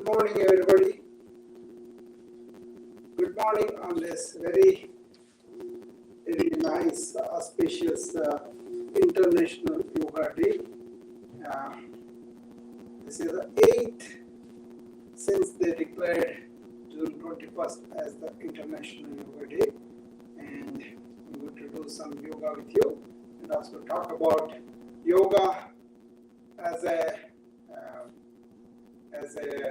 Good morning, everybody. Good morning on this very nice, auspicious International Yoga Day. Uh, this is the 8th since they declared June 21st as the International Yoga Day. And I'm going to do some yoga with you and also talk about yoga as a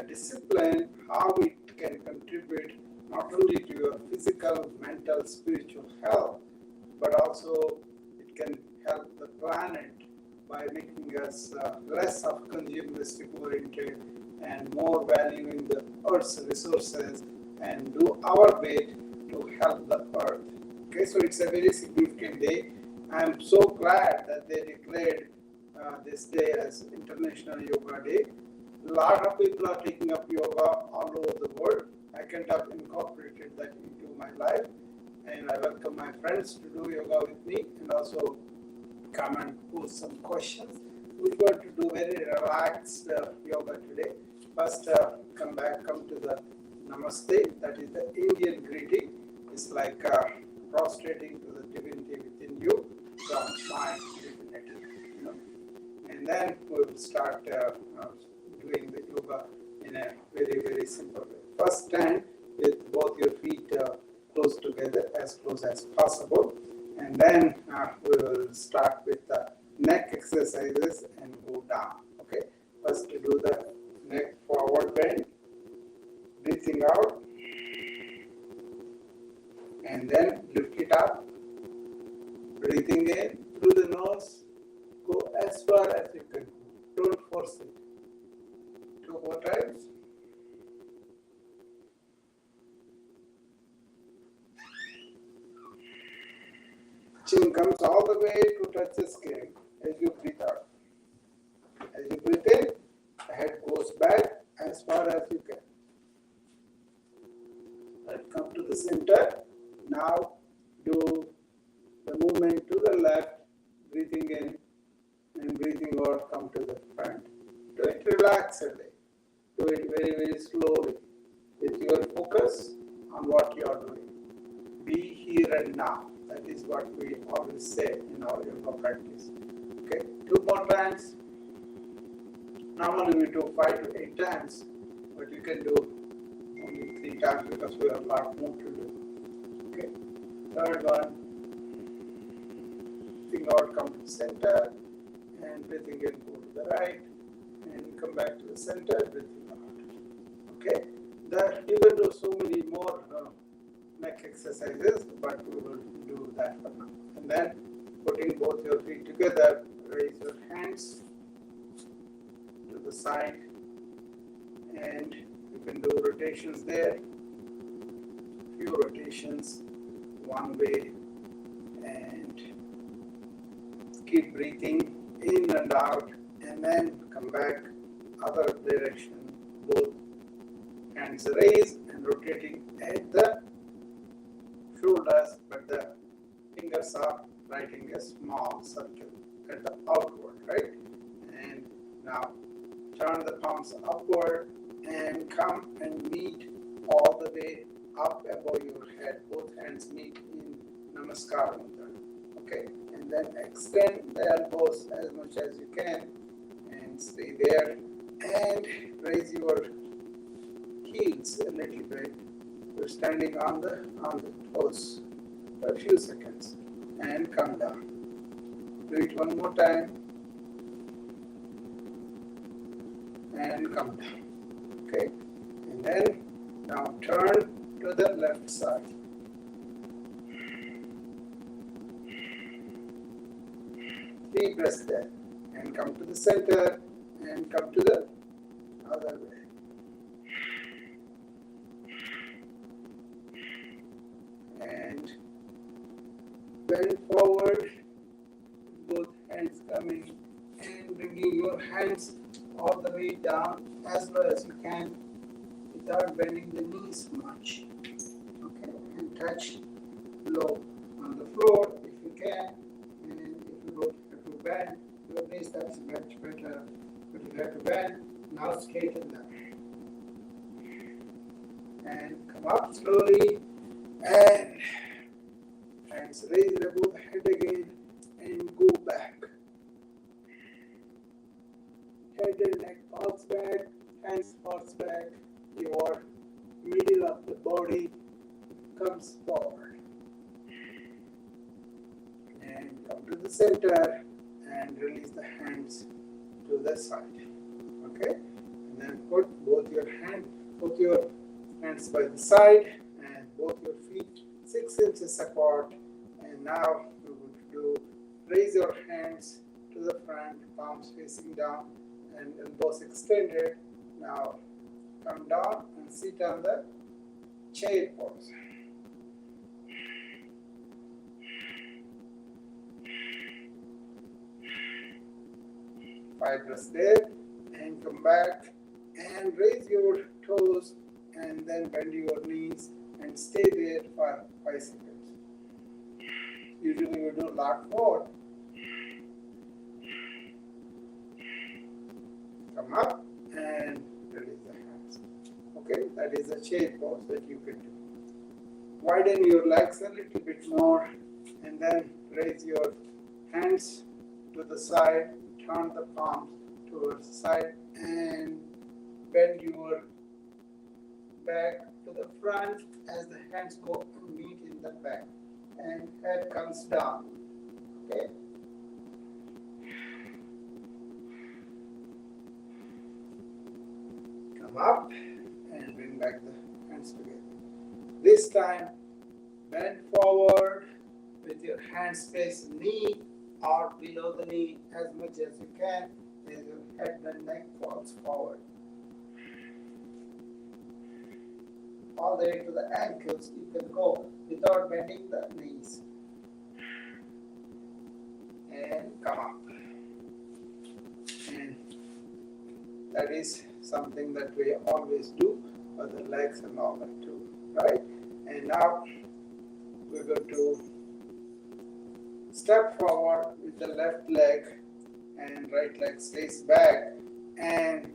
discipline, how it can contribute not only to your physical, mental, spiritual health, but also it can help the planet by making us less of consumeristic oriented and more valuing the Earth's resources and do our bit to help the Earth. Okay, so it's a very significant day. I'm so glad that they declared this day as International Yoga Day. A lot of people are taking up yoga all over the world. I can't have incorporated that into my life, and I welcome my friends to do yoga with me and also come and pose some questions. We're going to do very relaxed yoga today. First, come to the Namaste. That is the Indian greeting. It's like prostrating to the divinity within you from my divinity. And then we'll start doing the yoga in a very, very simple way. First, stand with both your feet close together, as close as possible. And then we will start with the neck exercises and go down. Okay. First, to do the neck forward bend, breathing out, and then lift it up, breathing in through the nose. Go as far as you can. Don't force it. 2 more times. Chin comes all the way to touch the skin as you breathe out. As you breathe in, the head goes back as far as you can. Right, come to the center. Now do the movement to the left, breathing in and breathing out, come to the front. Do it relaxedly. Do it very, very slowly with your focus on what you are doing. Be here and now. That is what we always say in our yoga practice. Okay, 2 more times. Normally we do 5 to 8 times, but you can do only 3 times because we have a lot more to do. Okay, third one. Breathing out, come to the center, and breathing in, go to the right, and come back to the center, breathing out. Okay, you can do so many more neck exercises, but we will do that for now. And then putting both your feet together, raise your hands to the side, and you can do rotations there. Few rotations, one way, and keep breathing in and out, and then come back other direction. Both hands raised and rotating at the shoulders, but the fingers are writing a small circle at the outward, right? And now turn the palms upward and come and meet all the way up above your head. Both hands meet in Namaskar Mudra. Okay, and then extend the elbows as much as you can and stay there and raise your heels a little bit. You're standing on the toes for a few seconds and come down. Do it one more time and come down. Okay, and then now turn to the left side. Deep breath there and come to the center and come to the other way. And bend forward, both hands coming and bringing your hands all the way down as low as you can without bending the knees much. Okay, and touch low on the floor if you can, and if you don't have to bend your knees, that's much better. But you have to bend, now straighten them. and come up slowly, and hands raised above the head again, and go back. Head and neck falls back, hands falls back, your middle of the body comes forward. And come to the center and release the hands to the side. Okay? And then put both your hands by the side and both your feet 6 inches apart. And now we're going to do raise your hands to the front, palms facing down and elbows extended. Now come down and sit on the chair pose. Press there and come back and raise your toes and then bend your knees and stay there for 5 seconds. Usually we do a lot more. Come up and release the hands. Okay, that is a chair pose that you can do. Widen your legs a little bit more and then raise your hands to the side. Turn the palms towards the side and bend your back to the front as the hands go and meet in the back and head comes down. Okay. Come up and bring back the hands together. This time bend forward with your hands face knee or below the knee as much as you can as your head and neck falls forward. All the way to the ankles you can go without bending the knees. And come up. And that is something that we always do for the legs and all that too, right? And now we're going to step forward with the left leg and right leg stays back and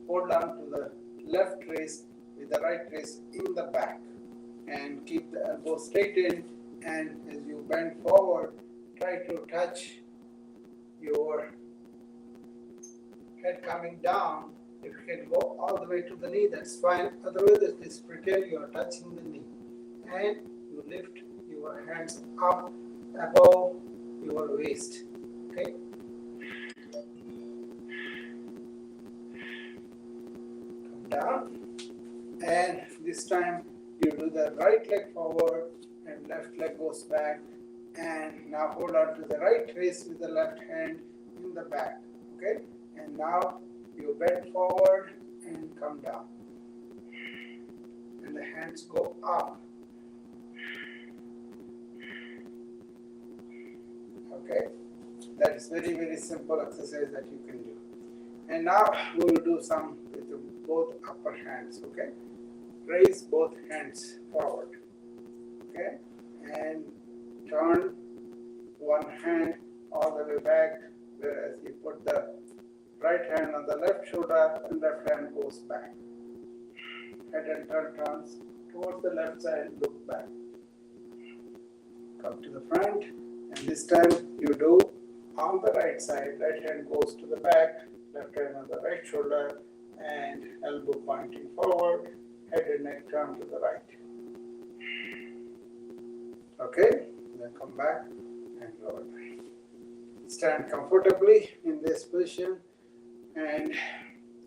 hold on to the left wrist with the right wrist in the back and keep the elbow straightened, and as you bend forward try to touch your head coming down. If you can go all the way to the knee, that's fine. Otherwise just pretend you are touching the knee and you lift your hands up above your waist. Okay. Come down, and this time you do the right leg forward and left leg goes back, and now hold on to the right wrist with the left hand in the back. Okay, and now you bend forward and come down, and the hands go up. Okay, that is very, very simple exercise that you can do. And now we will do some with both upper hands. Okay, raise both hands forward. Okay, and turn one hand all the way back, whereas you put the right hand on the left shoulder and left hand goes back. Head and turns towards the left side, look back. Come to the front. And this time you do on the right side, right hand goes to the back, left hand on the right shoulder, and elbow pointing forward, head and neck turn to the right. Okay, then come back and lower. Stand comfortably in this position, and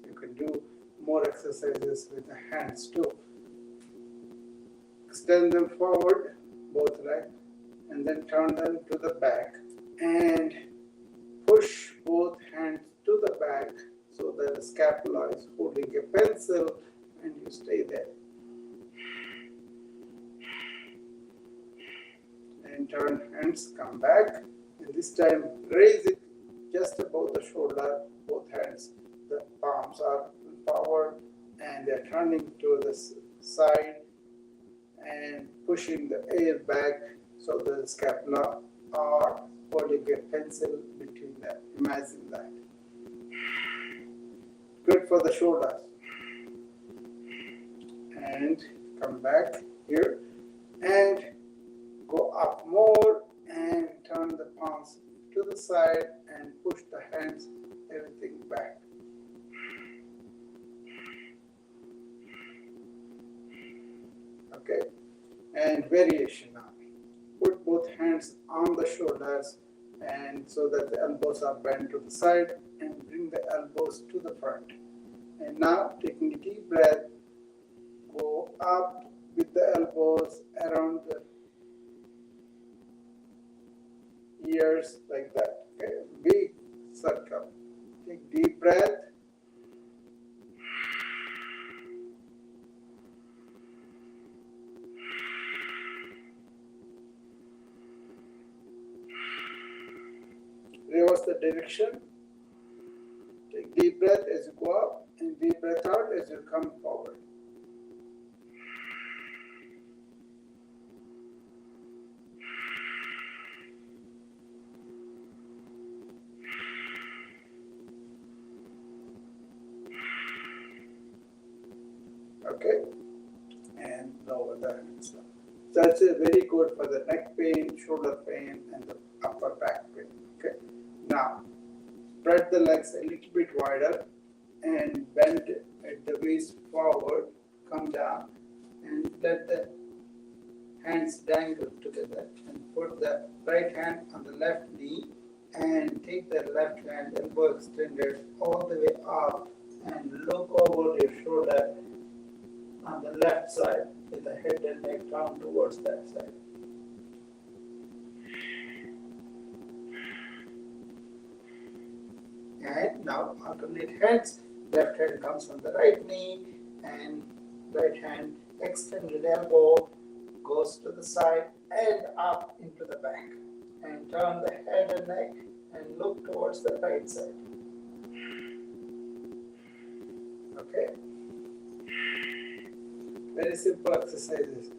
you can do more exercises with the hands too. Extend them forward, both legs, and then turn them to the back and push both hands to the back so that the scapula is holding a pencil and you stay there. And turn hands, come back, and this time raise it just above the shoulder, both hands. The palms are forward and they're turning to the side and pushing the air back so the scapula are holding a pencil between them. Imagine that. Good for the shoulders. And come back here and go up more and turn the palms to the side and push the hands, everything back. Okay, and variation now. Put both hands on the shoulders and so that the elbows are bent to the side and bring the elbows to the front. And now taking a deep breath, go up with the elbows around the ears like that. Okay, big circle. Take deep breath. Reverse the direction. Take deep breath as you go up and deep breath out as you come forward. Okay, and lower the hands down. That's very good for the neck pain, shoulder pain, and the upper back pain. Okay, now spread the legs a little bit wider and bend at the waist forward, come down, and let the hands dangle together and put the right hand on the left knee and take the left hand elbow extended all the way up and look over your shoulder on the left side with the head and neck down towards that side. And now alternate hands. Left hand comes on the right knee and right hand extended elbow goes to the side and up into the back. And turn the head and neck and look towards the right side. Okay. Very simple exercises.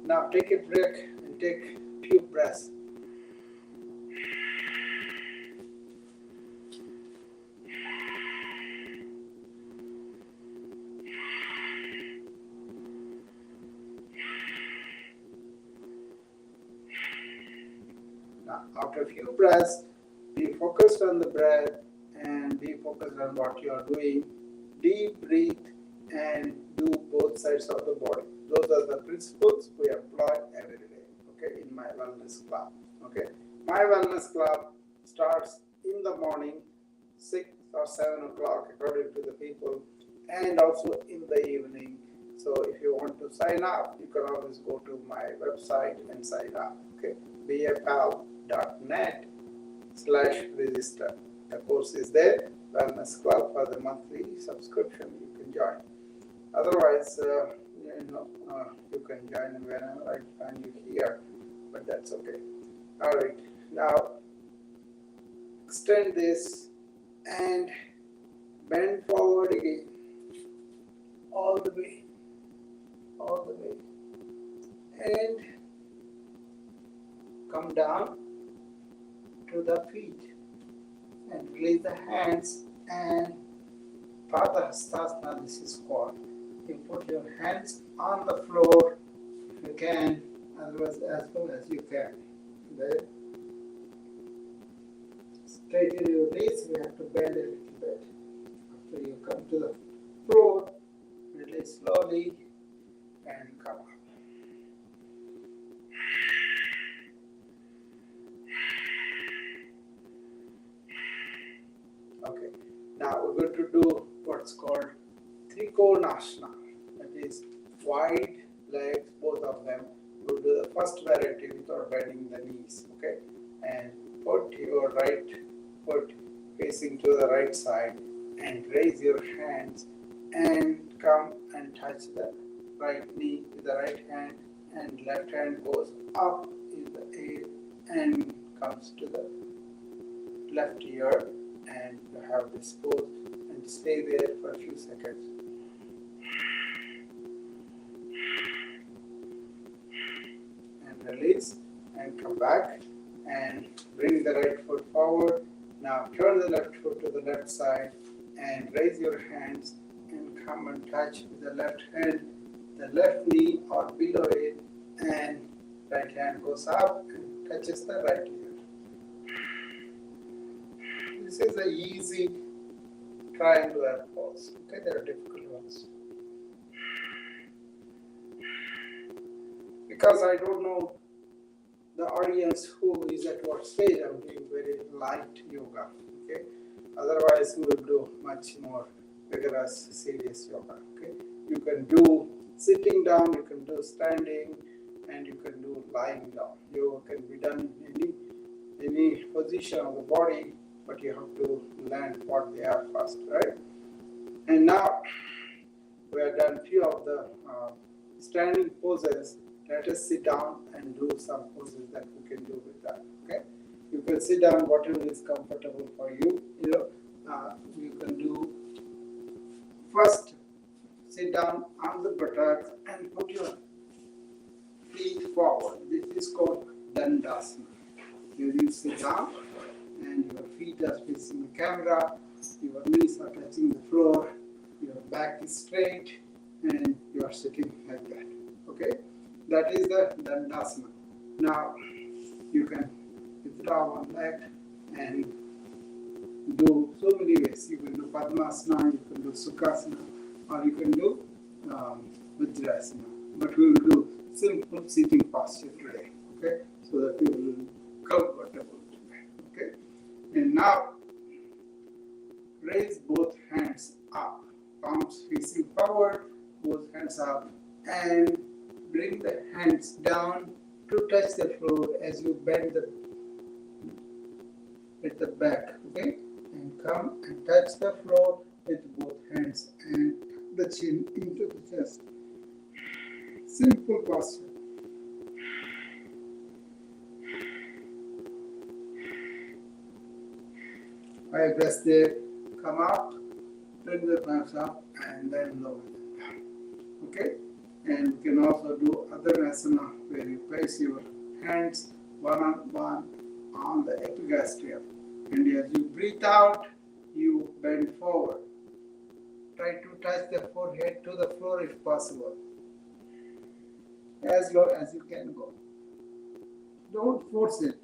Now take a break and take few breaths. Now, after a few breaths, be focused on the breath and be focused on what you are doing. Deep breathe and do both sides of the body. Those are the principles we apply every day, okay, in my wellness club. Okay, my wellness club starts in the morning, 6 or 7 o'clock, according to the people, and also in the evening. So if you want to sign up, you can always go to my website and sign up. Okay, bfl.net/register. The course is there. Wellness Club for the monthly subscription. You can join. Otherwise, you can join whenever I find you here, but that's okay. All right. Now extend this and bend forward again, all the way, and come down to the feet and release the hands and Padahastasana. This is called. You put your hands on the floor if you can, otherwise as well as you can. Then straighten your knees, you have to bend a little bit. After you come to the floor, release slowly and come up. Okay, now we're going to do what's called Trikonasana. That is wide legs, both of them. We'll do the first variety without bending the knees. Okay, and put your right foot facing to the right side and raise your hands and come and touch the right knee with the right hand, and left hand goes up in the air and comes to the left ear, and you have this pose and stay there for a few seconds. And release and come back and bring the right foot forward. Now turn the left foot to the left side and raise your hands and come and touch with the left hand the left knee or below it, and right hand goes up and touches the right ear. This is an easy triangular pose. Okay, there are difficult ones. Because I don't know the audience who is at what stage, I'm doing very light yoga. Okay, otherwise we will do much more vigorous, serious yoga. Okay, you can do sitting down, you can do standing, and you can do lying down. Yoga can be done in any position of the body, but you have to learn what they are first, right? And now we have done few of the standing poses. Let us sit down and do some poses that we can do with that. Okay, you can sit down whatever is comfortable for you. You can do first sit down on the buttocks and put your feet forward. This is called Dandasana. Here you sit down and your feet are facing the camera, your knees are touching the floor, your back is straight, and you are sitting like that. Okay, that is the Dandasana. Now you can withdraw one leg and do so many ways. You can do Padmasana, you can do Sukhasana, or you can do Vajrasana. But we will do simple sitting posture today. Okay, so that you will be comfortable today. Okay, and now raise both hands up, palms facing forward, both hands up, and bring the hands down to touch the floor as you bend at the back. Okay, and come and touch the floor with both hands and the chin into the chest. Simple posture. Five breaths there. Come up, bring the palms up, and then lower them down. Okay? And you can also do other asana where you place your hands one on one on the epigastrium. And as you breathe out, you bend forward. Try to touch the forehead to the floor if possible. As low as you can go. Don't force it.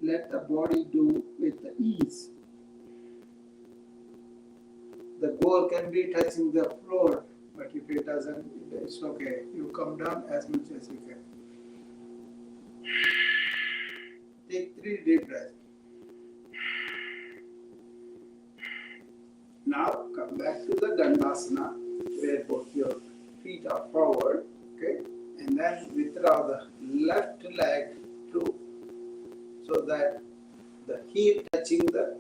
Let the body do with the ease. The goal can be touching the floor, but if it doesn't, it's okay. You come down as much as you can. Take 3 deep breaths. Now come back to the Dandasana, where both your feet are forward, okay? And then withdraw the left leg through, so that the heel touching the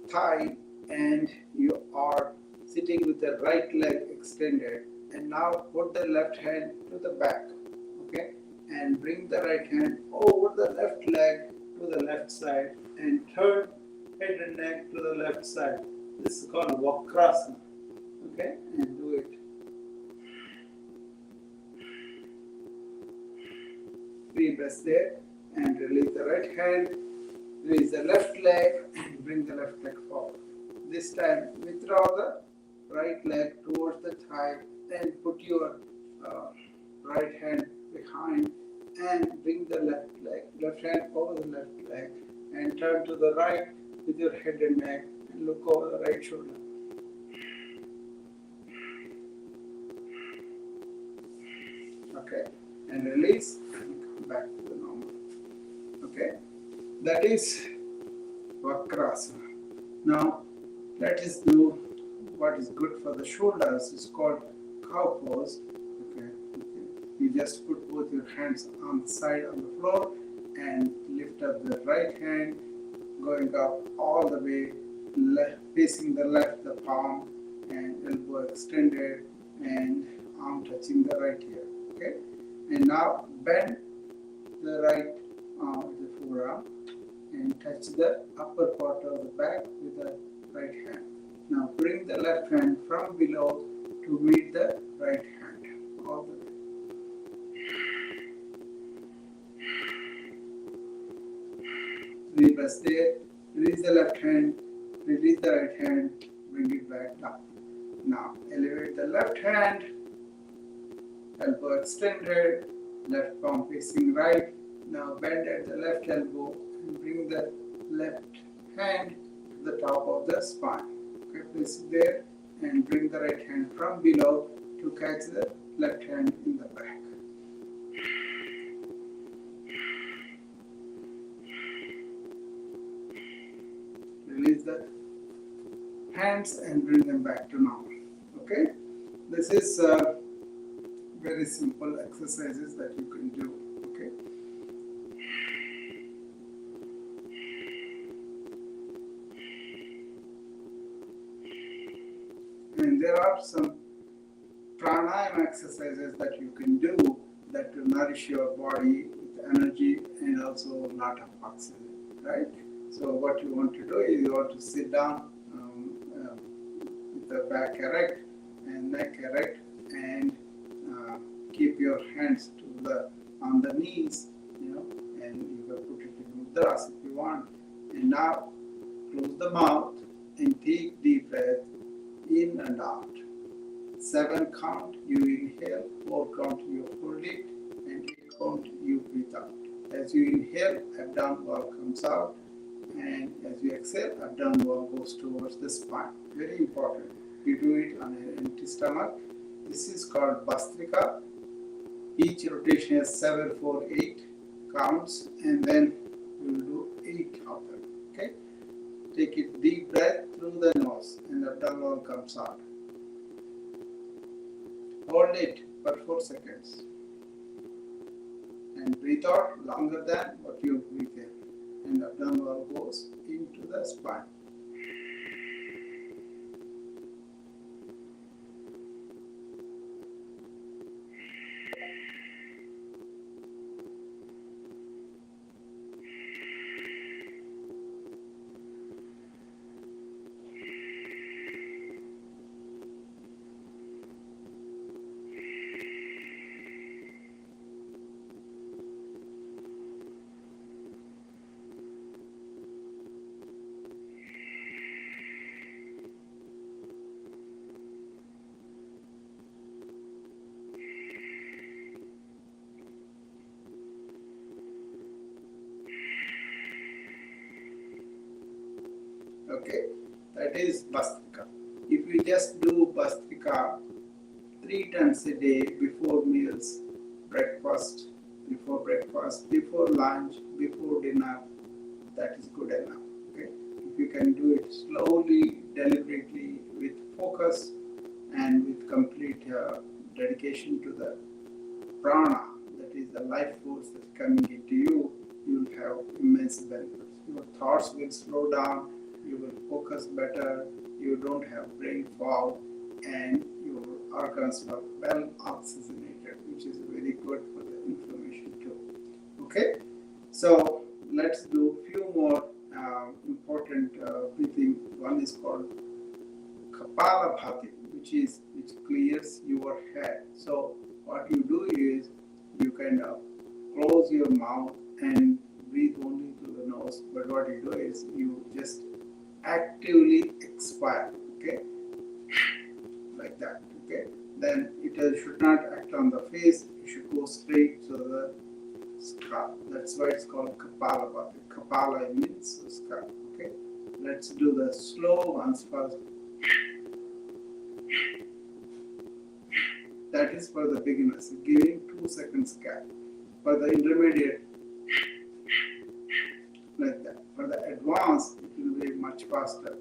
thigh, and you are sitting with the right leg extended. And now put the left hand to the back, okay? And bring the right hand over the left leg to the left side and turn head and neck to the left side. This is called Vakrasana, okay? And do it. 3 breaths there, and release the right hand, release the left leg, and bring the left leg forward. This time, withdraw the right leg towards the thigh and put your right hand behind and bring the left hand over the left leg and turn to the right with your head and neck and look over the right shoulder. Okay, and release and come back to the normal. Okay, that is Vakrasana. Now, let us do what is good for the shoulders. It's called cow pose. Okay. You just put both your hands on the side on the floor and lift up the right hand, going up all the way, facing the left, the palm, and elbow extended, and arm touching the right ear. Okay. And now bend the right arm with the forearm and touch the upper part of the back with the right hand. Now bring the left hand from below to meet the right hand all the way. Three breaths there. Release the left hand, release the right hand, bring it back down. Now elevate the left hand elbow extended, left palm facing right. Now bend at the left elbow and bring the left hand to the top of the spine. Okay, place it there and bring the right hand from below to catch the left hand in the back. Release the hands and bring them back to normal. Okay, this is very simple exercises that you can do. Okay, and there are some pranayama exercises that you can do that will nourish your body with energy and also a lot of oxygen, right? So what you want to do is you want to sit down with the back erect and neck erect, and keep your hands on the knees, and you can put it in mudras if you want. And now close the mouth and take deep breath in and out. 7 count you inhale, 4 count you hold it, and 8 count you breathe out. As you inhale, abdomen wall comes out, and as you exhale, abdomen wall goes towards the spine. Very important. You do it on an empty stomach. This is called Bastrika. Each rotation has 7, 4, 8 counts, and then we will do 8 of them. Okay? Take a deep breath through the nose, and the abdomen wall comes out. Hold it for 4 seconds. And breathe out longer than what you breathe in. And the abdomen wall goes into the spine. Okay, that is Bastrika. If we just do Bastrika 3 times a day before meals, breakfast, before lunch, before dinner, that is good enough. Okay, if you can do it slowly, deliberately, with focus and with complete dedication to the prana, that is the life force that's coming into you, you will have immense benefits. Your thoughts will slow down, you will focus better, you don't have brain fog, and your organs are well oxygenated, which is very good for the inflammation too. Okay, so let's do a few more important breathing. One is called Kapalabhati, which clears your head. So what you do is you kind of close your mouth and breathe only through the nose. But what you do is you just actively expire. Okay, like that. Okay, then it should not act on the face. It should go straight to the scalp. That's why it's called Kapalabhati. Kapala means scalp. Okay, let's do the slow ones first. That is for the beginners, giving 2 seconds gap. For the intermediate, like that. For the advanced, it will be much faster.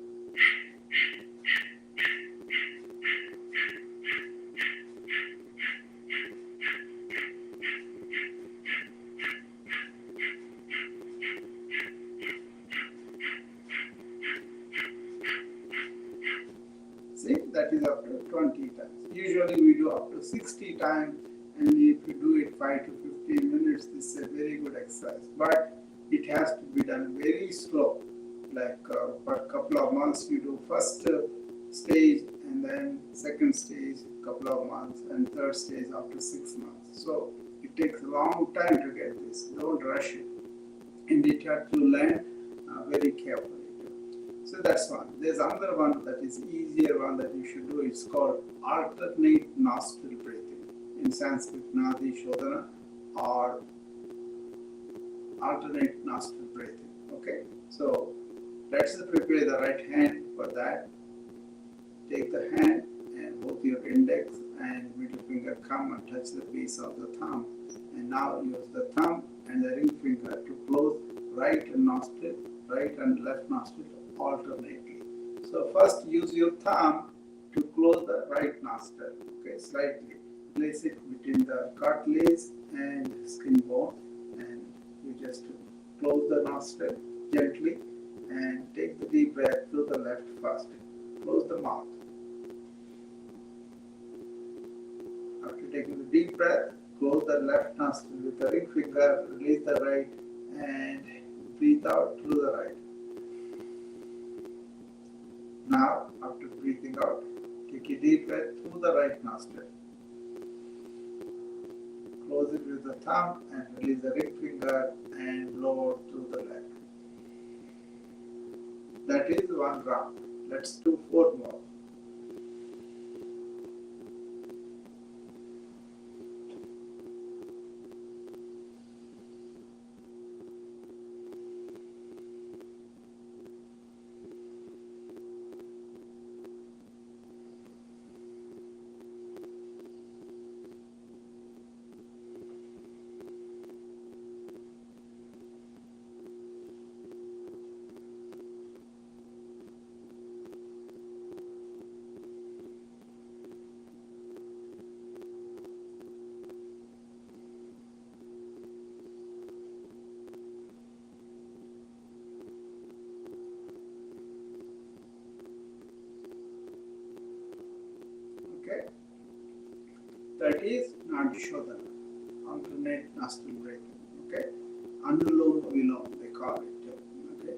See, that is up to 20 times. Usually we do up to 60 times, and if you do it 5 to 15 minutes, this is a very good exercise. But it has to be done very slow. Like for a couple of months, you do first stage, and then second stage, couple of months, and third stage after 6 months. So it takes a long time to get this. Don't rush it. And it has to learn very carefully. So that's one. There's another one that is easier one that you should do. It's called alternate nostril breathing. in Sanskrit Nadi Shodhana or alternate nostril breathing. Okay, so let's prepare the right hand for that. Take the hand and both your index and middle finger come and touch the base of the thumb. And now use the thumb and the ring finger to close right nostril, right and left nostril alternately. So first use your thumb to close the right nostril. Okay, slightly. Place it between the cartilage and skin bone, and you just close the nostril gently and take the deep breath through the left first. Close the mouth. After taking the deep breath, close the left nostril with the ring finger, release the right, and breathe out through the right. Now, after breathing out, take a deep breath through the right nostril. Close it with the thumb and release the ring finger and blow through the left. That is one round. Let's do 4 more. Okay, that is Nadi Shodhana, alternate nostril breathing. Okay, Anulom Vilom they call it. Okay,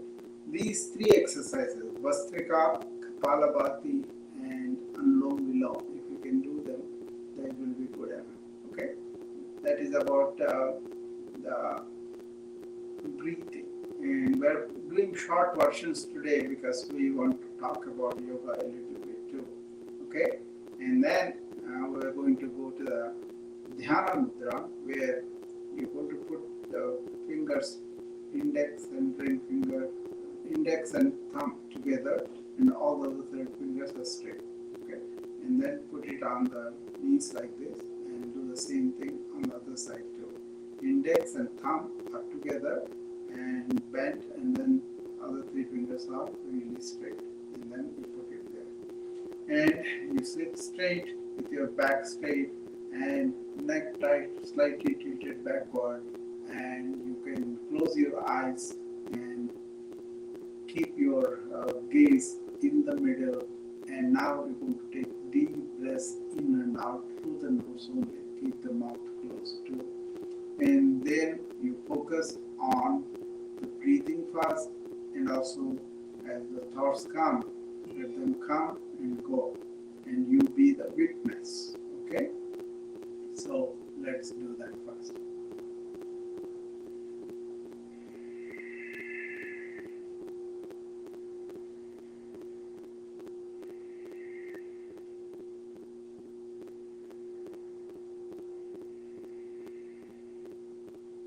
these 3 exercises, Vastrika, Kapalabhati, and Anulom Vilom, if you can do them, that will be good enough. Okay, that is about the breathing, and we're doing short versions today because we want to talk about yoga a little bit too. Okay, and then we're going to go to the Dhyana Mudra, where you're going to put the fingers, index and ring finger, index and thumb together, and all the other 3 fingers are straight. Okay, and then put it on the knees like this, and do the same thing on the other side too. Index and thumb are together and bent, and then other 3 fingers are really straight, and then you put it there. And you sit straight with your back straight and neck tight, slightly tilted backward, and you can close your eyes and keep your gaze in the middle. And now we're going to take deep breaths in and out through the nose only. Keep the mouth closed too. And then you focus on the breathing first, and also as the thoughts come, let them come and go, and you be the witness. Okay, so let's do that first.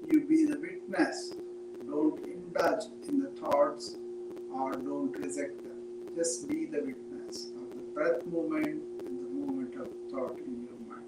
You be the witness. Don't indulge in the thoughts or don't reject them. Just be the witness of the breath movement and the movement of thought in your mind.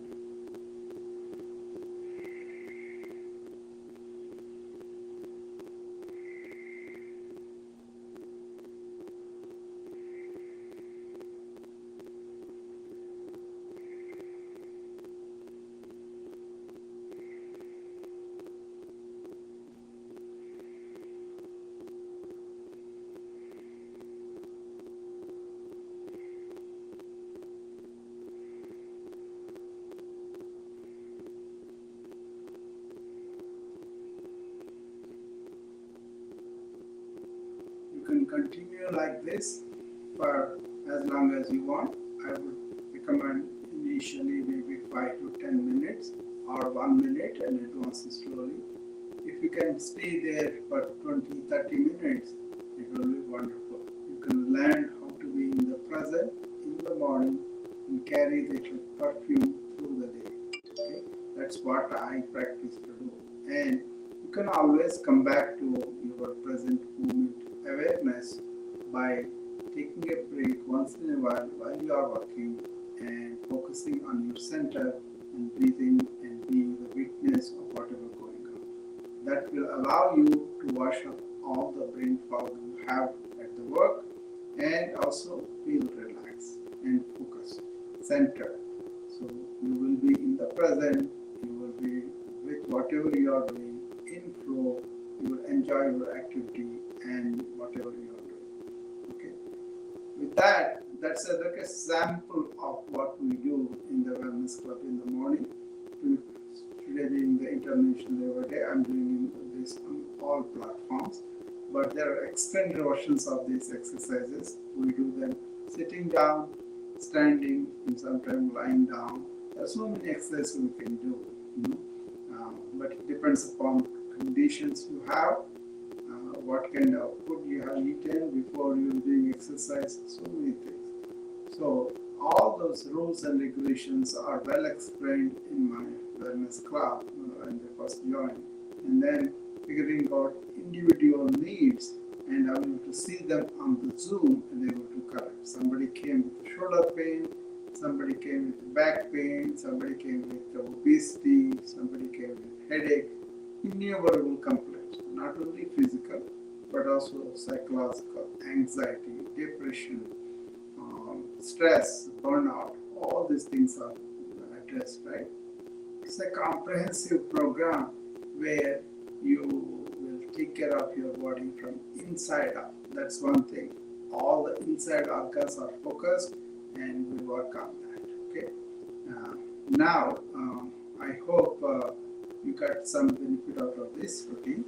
You can continue like this for as long as you want. I would recommend initially maybe 5 to 10 minutes or 1 minute and advance slowly. If you can stay there for 20-30 minutes, it will be wonderful. You can learn how to be in the present in the morning and carry the perfume through the day. Okay? That's what I practice to do. And you can always come back to your present moment awareness by taking a break once in a while you are working and focusing on your center and breathing and being the witness of whatever going on. That will allow you to wash up all the brain fog you have at the work and also feel relaxed and focused, centered. So you will be in the present, you will be with whatever you are doing, in flow, you will enjoy your activity and whatever you are doing. Okay. With that, that's like a sample of what we do in the Wellness Club in the morning. Today being the International Labor Day, I'm doing this on all platforms. But there are extended versions of these exercises. We do them sitting down, standing, and sometimes lying down. There are so many exercises we can do, but it depends upon conditions you have, what kind of food you have eaten before you're doing exercise, so many things. So all those rules and regulations are well explained in my wellness club when they first joined. And then figuring out individual needs and I'm able to see them on the Zoom and able to correct. Somebody came with shoulder pain, somebody came with back pain, somebody came with obesity, somebody came with headache, innumerable complaints, not only physical but also psychological, anxiety, depression, stress, burnout, all these things are addressed, right? It's a comprehensive program where you will take care of your body from inside out. That's one thing. All the inside organs are focused and we work on that. Okay. Now, I hope you got some benefit out of this routine.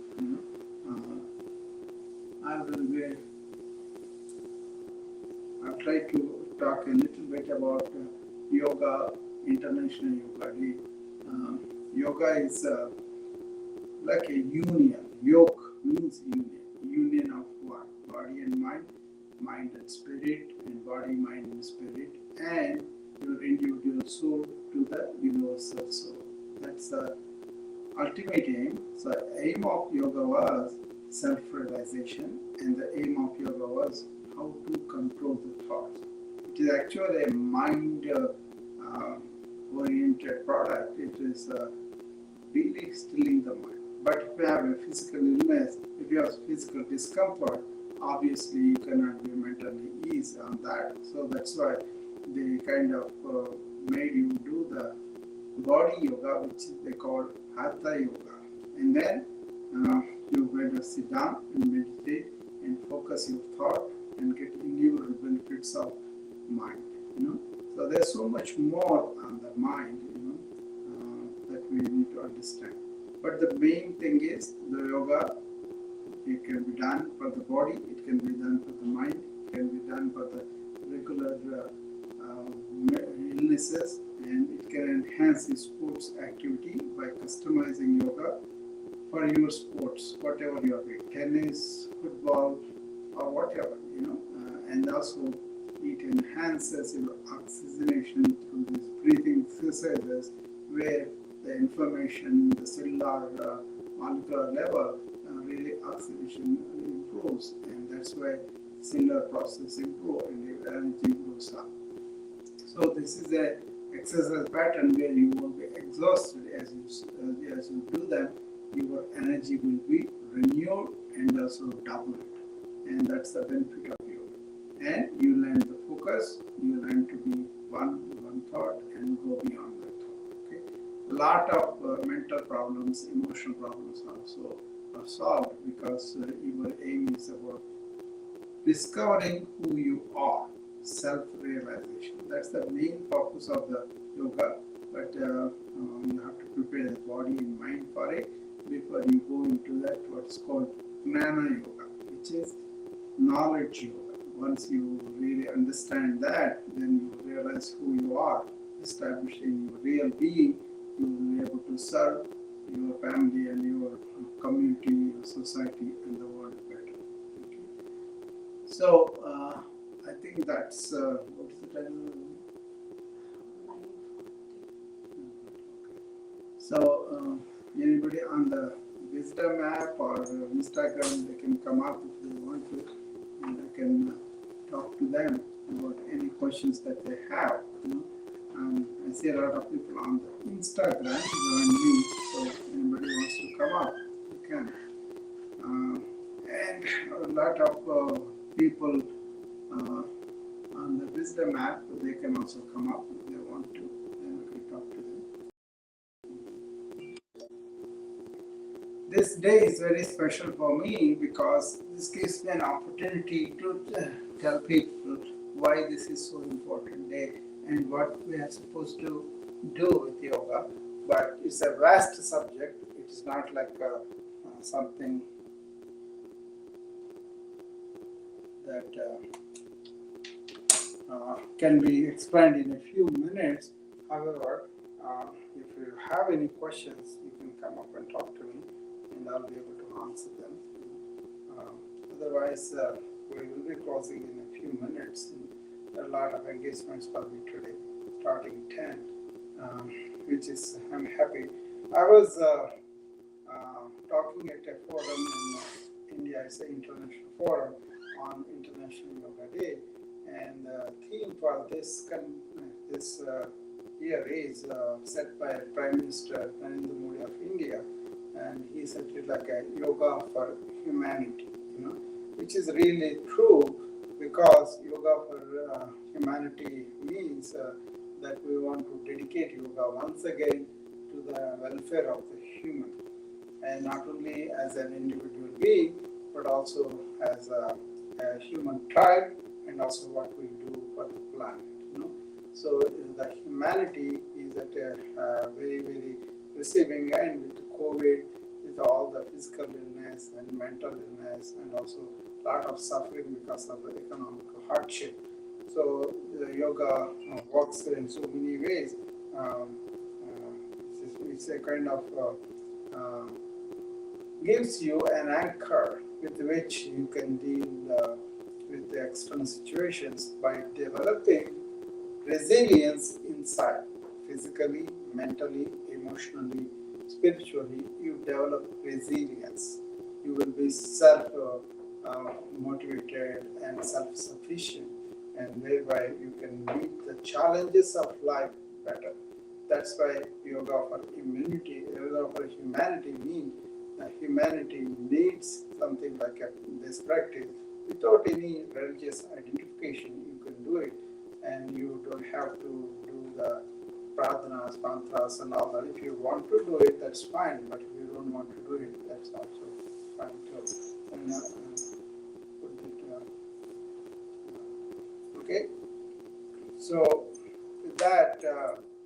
I'll try to talk a little bit about yoga, International Yoga Day. Yoga is like a union. Yoke means union. Union of what? Body and mind, mind and spirit, and body, mind, and spirit, and your individual soul to the universal soul. That's the ultimate aim. So the aim of yoga was self-realization, and the aim of yoga was how to control the thoughts. It is actually a mind-oriented product. It is really stilling the mind. But if you have a physical illness, if you have physical discomfort, obviously you cannot be mentally eased on that. So that's why they kind of made you do the body yoga, which they call hatha yoga. And then you're going to sit down and meditate and focus your thought and get innumerable benefits of mind. So there's so much more on the mind, that we need to understand. But the main thing is the yoga. It can be done for the body. It can be done for the mind. It can be done for the regular illnesses, and it can enhance the sports activity by customizing yoga for your sports, whatever you are doing, tennis, football, or whatever, and also it enhances your oxygenation through these breathing exercises where the inflammation, the cellular, molecular level, really oxidation improves, and that's why cellular process improve and your energy goes up. So this is a exercise pattern where you won't be exhausted as you do them. Your energy will be renewed and also doubled, and that's the benefit of yoga. And you learn the focus, you learn to be one thought and go beyond that thought. Okay, a lot of mental problems, emotional problems also are solved because your aim is about discovering who you are, self-realization. That's the main focus of the yoga, but you have to prepare the body and mind for it before you go into that what's called jnana yoga, which is knowledge yoga. Once you really understand that, then you realize who you are, establishing your real being, you will be able to serve your family and your community, your society, and the world better. Okay. So, I think that's, what is the title? Okay. So anybody on the Wisdom app or Instagram, they can come up if they want to, and I can talk to them about any questions that they have. I see a lot of people on the Instagram join me, so if anybody wants to come up, you can. And a lot of people on the Wisdom app, they can also come up if they want to, then we can talk to them. This day is very special for me because this gives me an opportunity to tell people why this is so important day and what we are supposed to do with yoga. But it's a vast subject. It is not like something that can be explained in a few minutes. However, if you have any questions, you can come up and talk to me, and I'll be able to answer them. Otherwise, we will be closing in a few minutes. And there are a lot of engagements for me today, starting 10, which is, I'm happy. I was talking at a forum in India, it's an international forum on International Yoga Day, and the theme for this year is set by Prime Minister Narendra Modi of India, and he said it like a yoga for humanity, which is really true because yoga for humanity means that we want to dedicate yoga once again to the welfare of the human, and not only as an individual being, but also as a human tribe, and also what we do for the planet. So the humanity is at a very, very receiving end with COVID, with all the physical illness and mental illness, and also a lot of suffering because of the economic hardship. So the yoga works in so many ways. It's a kind of gives you an anchor with which you can deal with the external situations by developing resilience inside, physically, mentally, emotionally, spiritually. You develop resilience. You will be self-motivated and self-sufficient, and thereby you can meet the challenges of life better. That's why yoga for immunity, yoga for humanity means that humanity needs something like this practice. Without any religious identification, you can do it, and you don't have to do the pradhanas, mantras, and all that. If you want to do it, that's fine, but if you don't want to do it, that's also fine too. And, okay, so with that,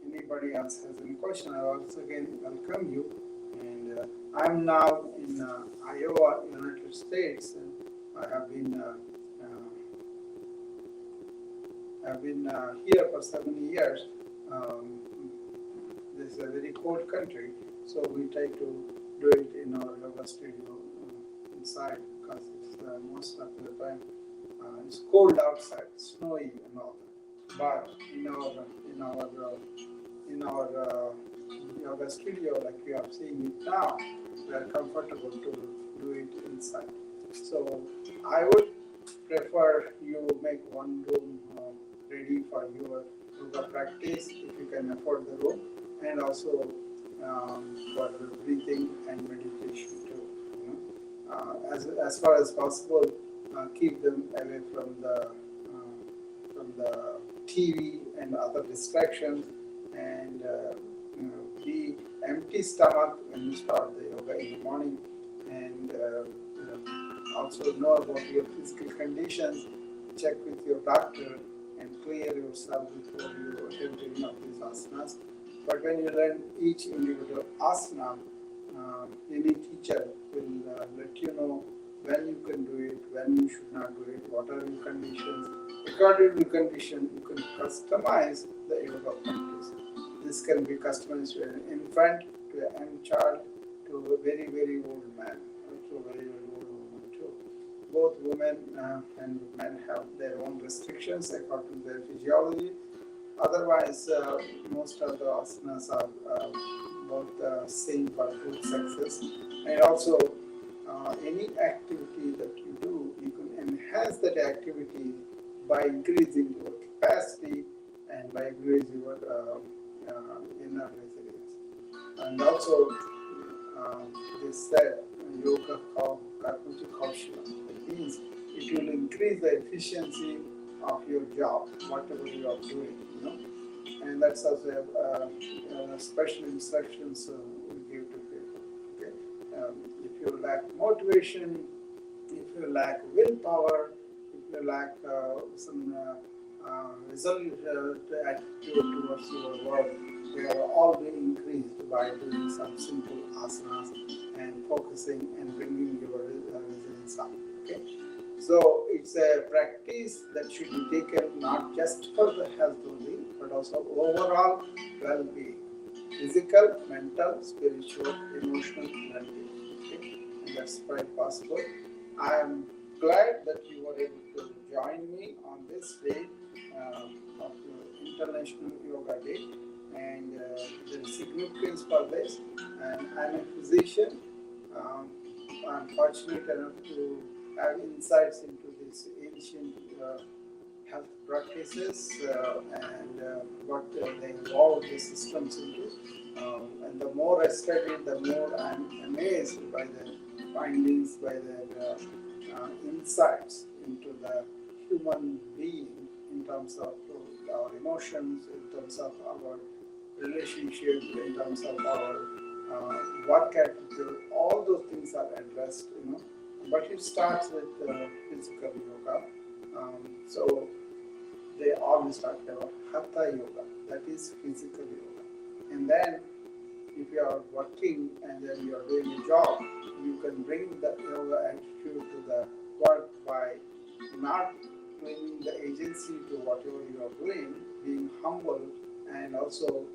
anybody else has any question, I also again welcome you. And I'm now in Iowa, United States, and I have been here for 70 years. This is a very cold country, so we try to do it in our yoga studio inside because it's most of the time it's cold outside, snowy and all that. But in our yoga studio, like you are seeing it now, we are comfortable to do it inside. So I would prefer you make one room ready for your yoga practice if you can afford the room, and also for breathing and meditation too. As far as possible, keep them away from the TV and other distractions, and be empty stomach when you start the yoga in the morning, and also know about your physical conditions. Check with your doctor and clear yourself before you attempt any of these asanas. But when you learn each individual asana, any teacher will let you know when you can do it, when you should not do it, what are your conditions. According to the condition, you can customize the yoga practice. This can be customized to an infant, to a young child, to a very, very old man, to a very, very old woman too. Both women and men have their own restrictions according to their physiology. Otherwise, most of the asanas are about the same for food success. And also any activity that you do, you can enhance that activity by increasing your capacity and by increasing your inner resilience. And also, they said yoga karmati kaushal. That means it will increase the efficiency of your job, whatever you are doing, and that's also special instructions we give to people. Okay, if you lack motivation, if you lack willpower, if you lack some resolute attitude towards your work, they are all being increased by doing some simple asanas and focusing and bringing your resilience up. Okay, so it's a practice that should be taken not just for the health only, but also overall well-being, physical, mental, spiritual, emotional well-being. Okay, and that's quite possible. I am glad that you were able to join me on this day of International Yoga Day, and the significance for this. And I'm a physician. Um, I'm fortunate enough to have insights into these ancient health practices and what they involve the systems into. And the more I study, the more I'm amazed by the findings, by the insights into the human being in terms of our emotions, in terms of our relationship, in terms of our work attitude. All those things are addressed. But it starts with physical yoga. So they always talk about hatha yoga, that is physical yoga. And then if you are working and then you are doing a job, you can bring the yoga attitude to the work by not bringing the agency to whatever you are doing, being humble, and also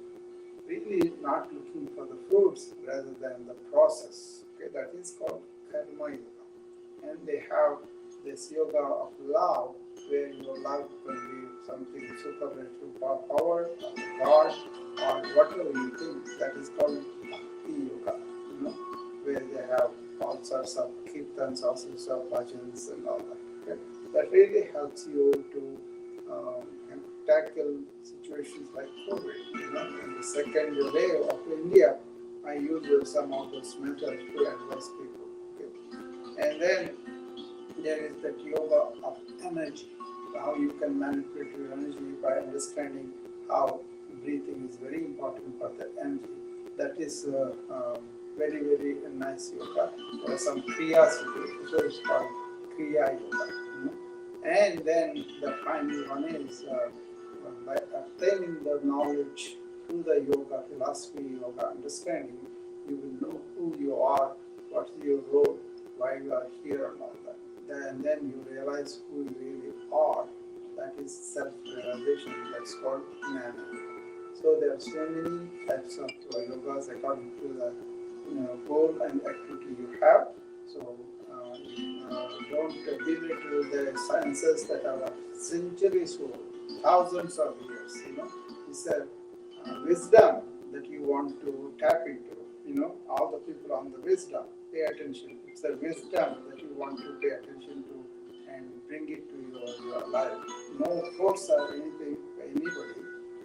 really not looking for the fruits rather than the process. Okay, that is called karma yoga. And they have this yoga of love, where your love can be something supernatural power, or God, or whatever you think. That is called bhakti yoga, where they have all sorts of kirtans, all sorts of bhajans and all that. Okay? That really helps you to tackle situations like COVID. In the second wave of India, I use some of those methods to advise people. Okay? And then there is that yoga of energy, how you can manipulate your energy by understanding how breathing is very important for the energy. That is very, very nice yoga. There are some kriyas to do, so it's called kriya yoga. And then the final one is by obtaining the knowledge through the yoga, philosophy, yoga understanding, you will know who you are, what is your role, why you are here and all that. And then you realize who you really are. That is self-realization. That's called jnana. So there are so many types of yogas according to the goal and activity you have. So don't belittle the sciences that are centuries old, thousands of years. It's a wisdom that you want to tap into. All the people on the wisdom, pay attention. It's the wisdom that you want to pay attention to and bring it to your life. No force or anything by anybody,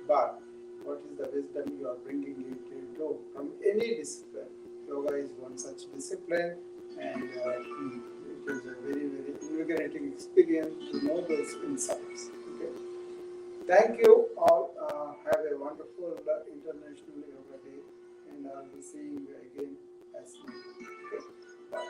but what is the wisdom you are bringing it into from any discipline? Yoga is one such discipline, and it is a very, very invigorating experience to know those insights. Okay. Thank you all. Have a wonderful International Yoga Day, and I'll be seeing you again as needed. Okay. Bye.